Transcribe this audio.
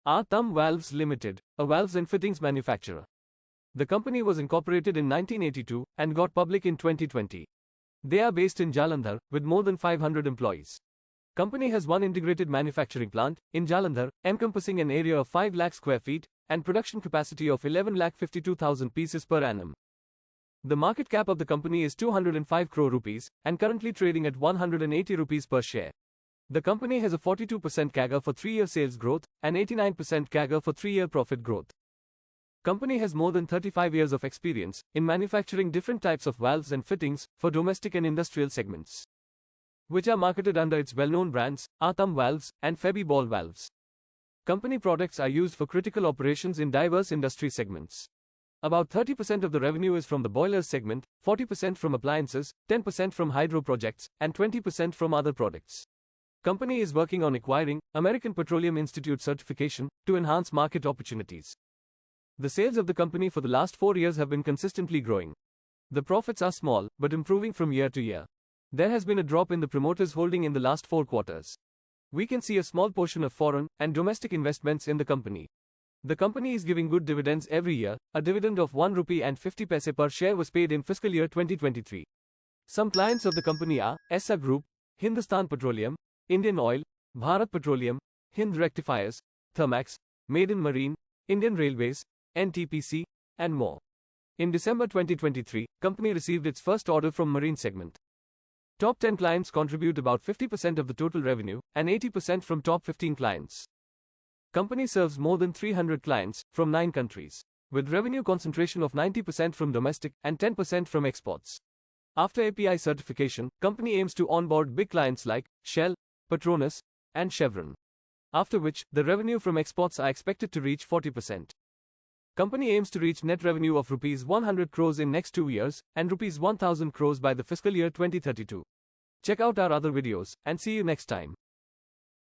Atam Valves Ltd, a valves and fittings manufacturer. The company was incorporated in 1982 and got public in 2020. They are based in Jalandhar with more than 500 employees. Company has one integrated manufacturing plant in Jalandhar, encompassing an area of 5 lakh square feet and production capacity of 11,52,000 pieces per annum. The market cap of the company is 205 crore rupees and currently trading at 180 rupees per share. The company has a 42% CAGR for 3-year sales growth and 89% CAGR for 3-year profit growth. Company has more than 35 years of experience in manufacturing different types of valves and fittings for domestic and industrial segments, which are marketed under its well-known brands, Atam Valves and Febi ball valves. Company products are used for critical operations in diverse industry segments. About 30% of the revenue is from the boilers segment, 40% from appliances, 10% from hydro projects, and 20% from other products. Company is working on acquiring American Petroleum Institute certification to enhance market opportunities. The sales of the company for the last 4 years have been consistently growing. The profits are small, but improving from year to year. There has been a drop in the promoters' holding in the last 4 quarters. We can see a small portion of foreign and domestic investments in the company. The company is giving good dividends every year. A dividend of 1 rupee and 50 paise per share was paid in fiscal year 2023. Some clients of the company are ESSA Group, Hindustan Petroleum, Indian Oil, Bharat Petroleum, Hind Rectifiers, Thermax, Maiden Marine, Indian Railways, NTPC, and more. In December 2023, company received its first order from marine segment. Top 10 clients contribute about 50% of the total revenue and 80% from top 15 clients. Company serves more than 300 clients from 9 countries, with revenue concentration of 90% from domestic and 10% from exports. After API certification, company aims to onboard big clients like Shell, Petronas, and Chevron, after which the revenue from exports are expected to reach 40%. Company aims to reach net revenue of rupees 100 crores in next 2 years and rupees 1000 crores by the fiscal year 2032. Check out our other videos and see you next time.